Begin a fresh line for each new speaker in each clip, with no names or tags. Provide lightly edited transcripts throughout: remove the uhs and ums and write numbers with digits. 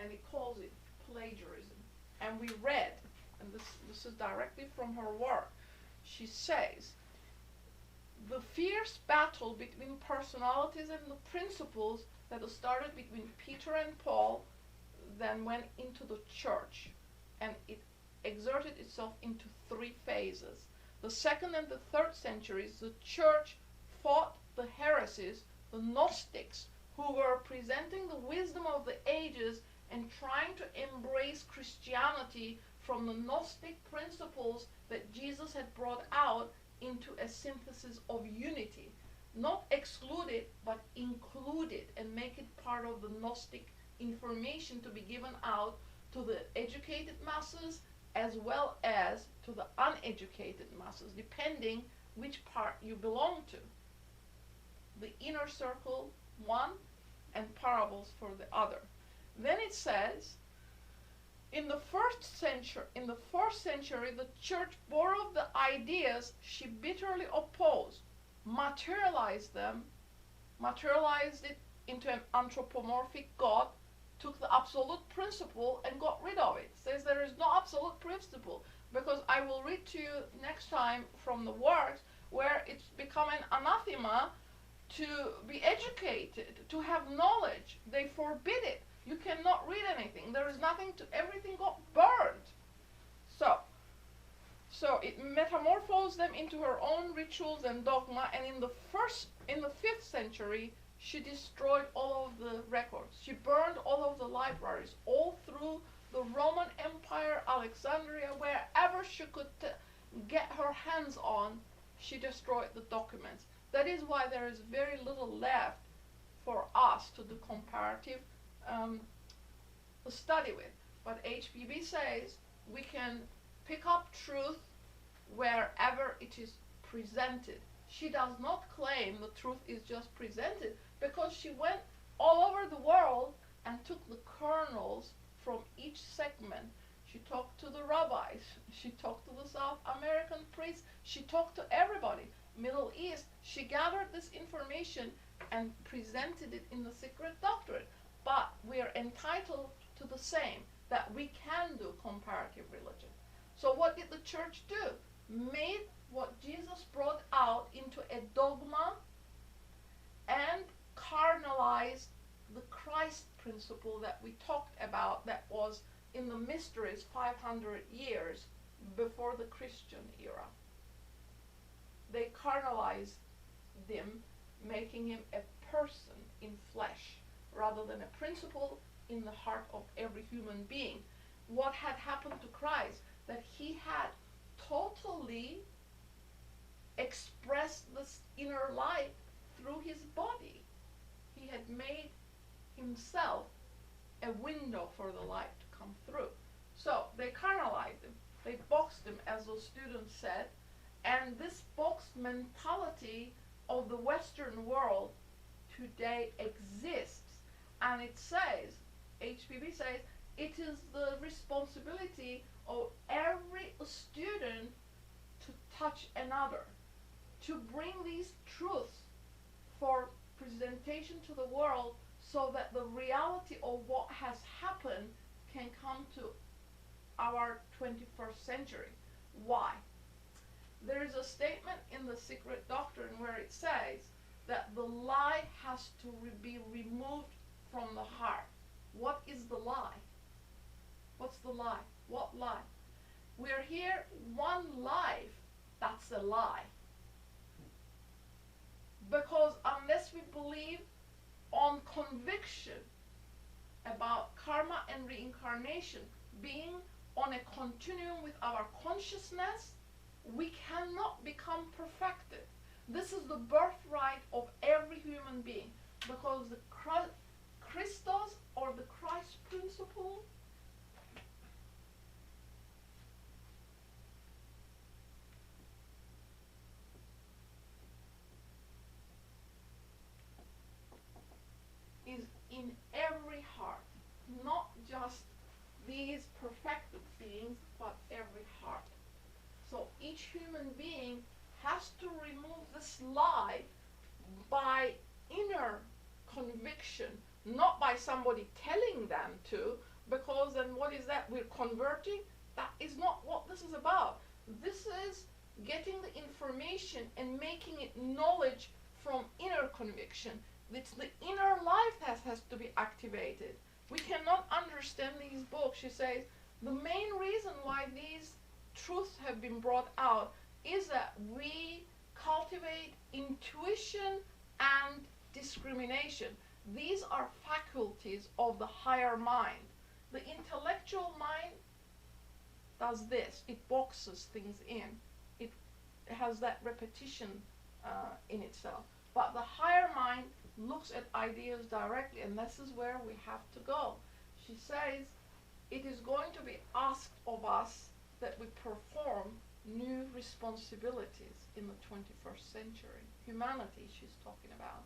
and he calls it plagiarism. And we read, and this is directly from her work, she says, the fierce battle between personalities and the principles that started between Peter and Paul then went into the church, and it exerted itself into three phases. The second and the third centuries, the church fought the heresies, the Gnostics, who were presenting the wisdom of the ages and trying to embrace Christianity from the Gnostic principles that Jesus had brought out into a synthesis of unity. Not exclude it, but include it and make it part of the Gnostic information to be given out to the educated masses as well as to the uneducated masses, depending which part you belong to. The inner circle, one, and parables for the other. Then it says, in the fourth century, the church borrowed the ideas she bitterly opposed, materialized it into an anthropomorphic God, took the absolute principle and got rid of it. Says there is no absolute principle, because I will read to you next time from the works where it's become an anathema to be educated, to have knowledge. They forbid it. You cannot read anything. There is nothing to, everything got burned. So it metamorphosed them into her own rituals and dogma, and in the 5th century, she destroyed all of the records. She burned all of the libraries, all through the Roman Empire, Alexandria, wherever she could get her hands on, she destroyed the documents. That is why there is very little left for us to do comparative study with. But HPB says we can pick up truth wherever it is presented. She does not claim the truth is just presented, because she went all over the world and took the kernels from each segment. She talked to the rabbis, she talked to the South American priests, she talked to everybody. Middle East, she gathered this information and presented it in the secret doctrine. But we are entitled to the same, that we can do comparative religion. So what did the church do? Made what Jesus brought out into a dogma and carnalized the Christ principle that we talked about, that was in the mysteries 500 years before the Christian era. They carnalized him, making him a person in flesh rather than a principle in the heart of every human being. What had happened to Christ? That he had totally expressed this inner light through his body. He had made himself a window for the light to come through. So they carnalized him. They boxed him, as those students said. And this boxed mentality of the Western world today exists. And it says, HPB says, it is the responsibility of every student to touch another, to bring these truths for presentation to the world, so that the reality of what has happened can come to our 21st century. Why? There is a statement in the Secret Doctrine where it says that the lie has to be removed from the heart. What is the lie? What's the lie? What lie? We're here one life. That's a lie. Because unless we believe on conviction about karma and reincarnation being on a continuum with our consciousness, we cannot become perfected. This is the birthright of every human being, because the Christos, or the Christ principle, is in every heart, not just these perfected beings, but every heart. So each human being has to remove this lie by inner conviction, not by somebody telling them to, because then what is that? We're converting? That is not what this is about. This is getting the information and making it knowledge from inner conviction. It's the inner life that has to be activated. We cannot understand these books. She says the main reason why these truths have been brought out is that we cultivate intuition and discrimination. These are faculties of the higher mind. The intellectual mind does this. It boxes things in. It has that repetition in itself. But the higher mind looks at ideas directly, and this is where we have to go. She says it is going to be asked of us that we perform new responsibilities in the 21st century. Humanity, she's talking about.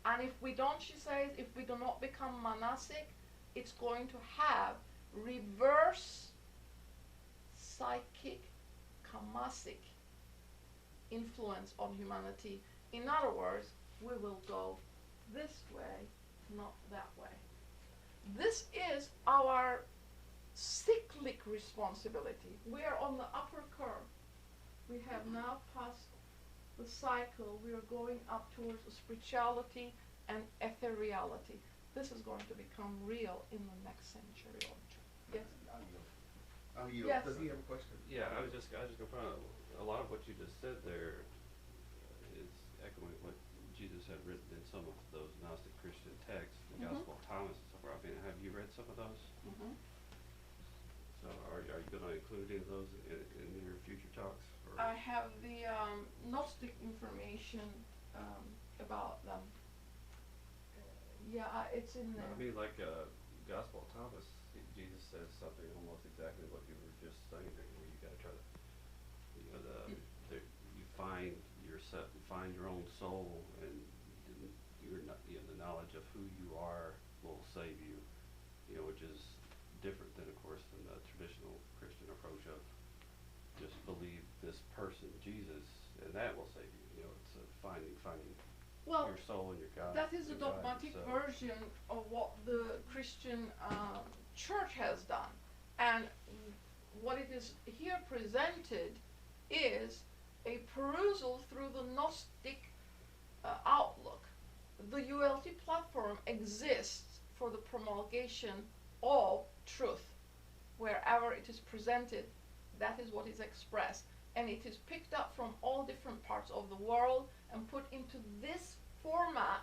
And if we don't, she says, if we do not become monastic, it's going to have reverse psychic, kamasic influence on humanity. In other words, we will go this way, not that way. This is our cyclic responsibility. We are on the upper curve. We have now passed the cycle. We are going up towards spirituality and ethereality. This is going to become real in the next century or two. Yes?
Yes.
Does he have a question?
Yeah, I was just gonna point out a lot of what you just said there is echoing what Jesus had written in some of those Gnostic Christian texts, the Gospel of Thomas and so forth. I mean, have you read some of those? So are you going to include any of those in your future talks? Or?
I have the Gnostic information about them. Yeah, it's in there.
I mean, like Gospel of Thomas, Jesus says something almost exactly what you were just saying there, where you got to try to, you find yourself, you find your own soul, and you're not, the knowledge of who you are will save you, which is different than, of course, than the traditional Christian approach of just believe this person, Jesus, and that will save you. It's finding your soul and your God.
That is a dogmatic version of what the Christian church has done. And what it is here presented is a perusal through the Gnostic outlook. The ULT platform exists for the promulgation of truth. Wherever it is presented, that is what is expressed. And it is picked up from all different parts of the world and put into this format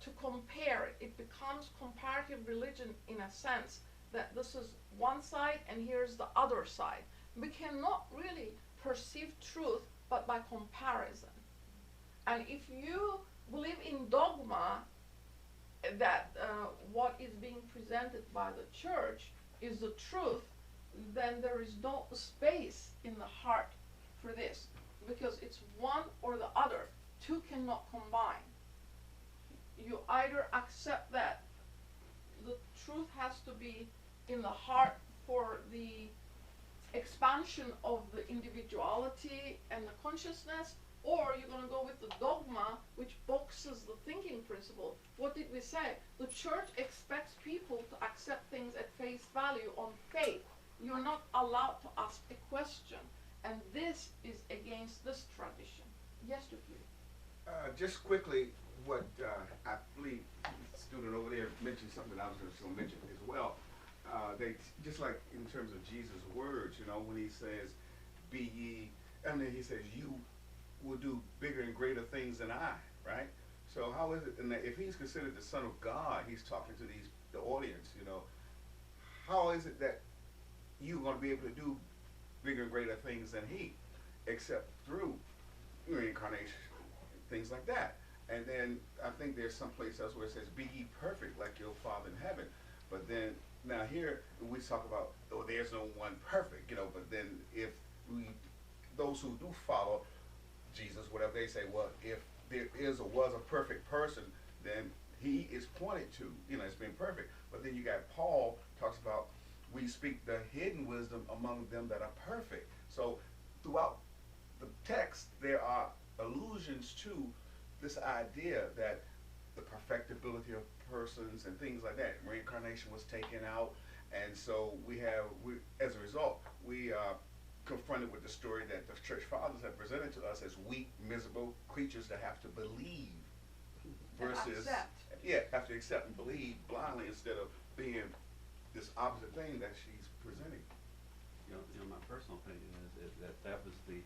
to compare it. It becomes comparative religion in a sense that this is one side and here's the other side. We cannot really perceive truth but by comparison. And if you believe in dogma, that what is being presented by the church is the truth, then there is no space in the heart for this, because it's one or the other. Two cannot combine. You either accept that the truth has to be in the heart for the expansion of the individuality and the consciousness, or you're going to go with the dogma, which boxes the thinking principle. What did we say? The church expects people to accept things at face value on faith. You're not allowed to ask a question. And this is against this tradition. Yes, please.
Just quickly, what I believe the student over there mentioned something I was going to mention as well. They just like in terms of Jesus' words, when he says, "Be ye," and then he says, "You will do bigger and greater things than I," right? So how is it? And if he's considered the Son of God, he's talking to the audience. How is it that you're going to be able to do bigger and greater things than he, except through reincarnation, things like that? And then I think there's some place else where it says, "Be ye perfect like your Father in heaven." But then now here we talk about, there's no one perfect, but then if those who do follow Jesus, whatever they say, well, if there is or was a perfect person, then he is pointed to, it's been perfect. But then you got Paul talks about, we speak the hidden wisdom among them that are perfect. So throughout the text, there are allusions to this idea that the perfectibility of persons and things like that. Reincarnation was taken out, And so as a result, we are confronted with the story that the church fathers have presented to us as weak, miserable creatures that have to believe versus have to accept and believe blindly instead of being this opposite thing that she's presenting.
My personal opinion is that was the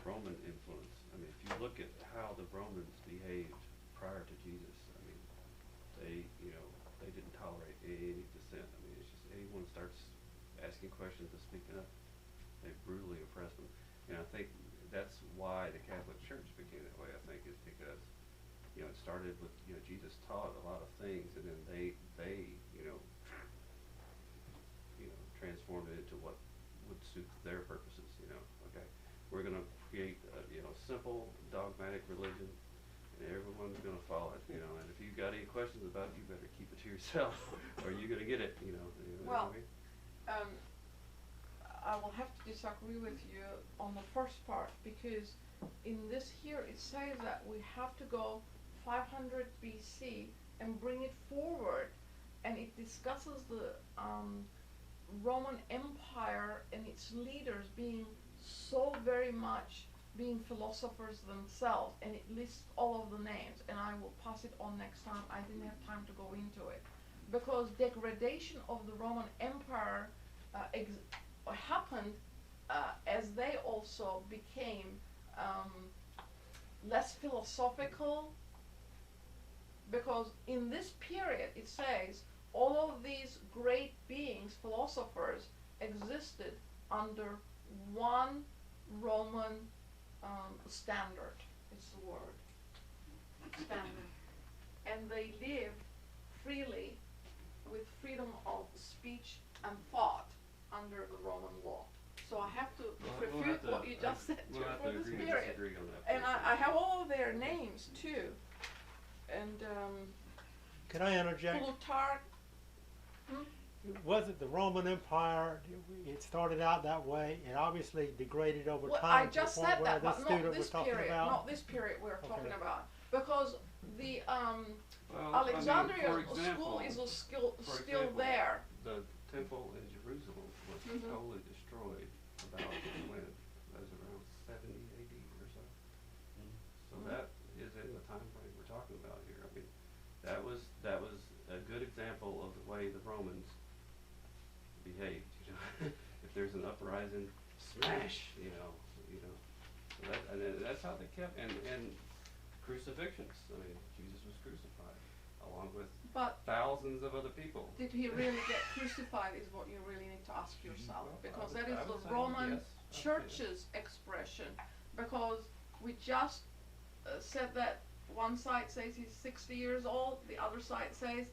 Roman influence. I mean, if you look at how the Romans behaved prior to Jesus, I mean, they didn't tolerate any dissent. I mean, it's just anyone starts asking questions and speaking up, they brutally oppress them. And I think that's why the Catholic Church became that way. I think is because it started with Jesus taught a lot of things, and then they transformed it into what would suit their purposes. Okay, we're going to create a simple dogmatic religion, and everyone's going to follow it. And if you've got any questions about it, you better keep it to yourself, or you're going to get it.
Well,
what I mean?
I will have to disagree with you on the first part, because in this here it says that we have to go 500 BC and bring it forward, and it discusses the Roman Empire and its leaders being so very much being philosophers themselves, and it lists all of the names, and I will pass it on next time. I didn't have time to go into it, because degradation of the Roman Empire happened as they also became less philosophical, because in this period it says all of these great beings, philosophers, existed under one Roman standard, is the word, standard, and they lived freely with freedom of speech and thought under the Roman law. So I have to refute what you just said for this period. And I have all of their names too. And
Can I interject?
Plutarch.
Was it the Roman Empire? It started out that way. It obviously degraded over
Well,
time
I just
to the point
said
where
that,
this
but not
student
this
was talking
period.
about.
Not this period we're talking
Okay.
about, because the
Well,
Alexandria
I mean, for
school
example,
is still
example,
there.
The temple in Jerusalem was
Mhm.
totally destroyed about when that was around 70 AD or so. So
Mhm.
that is in the time frame we're talking about here. I mean, that was a good example of the way the Romans behaved. If there's an uprising, smash. So that's how they kept and crucifixions. I mean, Jesus was crucified along with
But
thousands of other people.
did he really get crucified is what you really need to ask yourself,
Well,
because
I
that
would-
is
I
the
would say
Roman
yes.
Church's expression, because we just said that one side says he's 60 years old, the other side says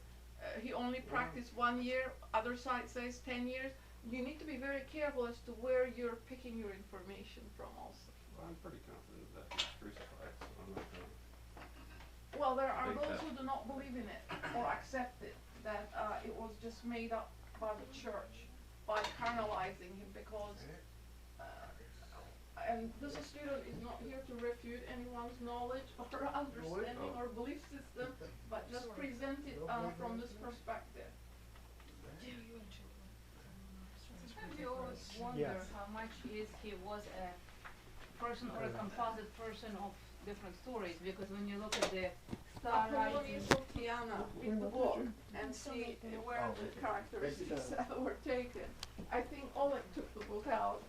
he only practiced 1 year, other side says 10 years. You need to be very careful as to where you're picking your information from also.
Well, I'm pretty confident that he was crucified, so I'm not going to.
Well, there are
Think
those
that-
who do not believe in it or accept it, that it was just made up by the church by carnalizing him, because and this student is not here to refute anyone's knowledge or understanding or belief system, but just present it from this perspective.
Sometimes you always wonder
Yes.
how much he was a person or a composite person of different stories, because when you look at the star writing,
Apollonius of Tyana, read the book and see where the characteristics were taken. I think Oleg took the book out.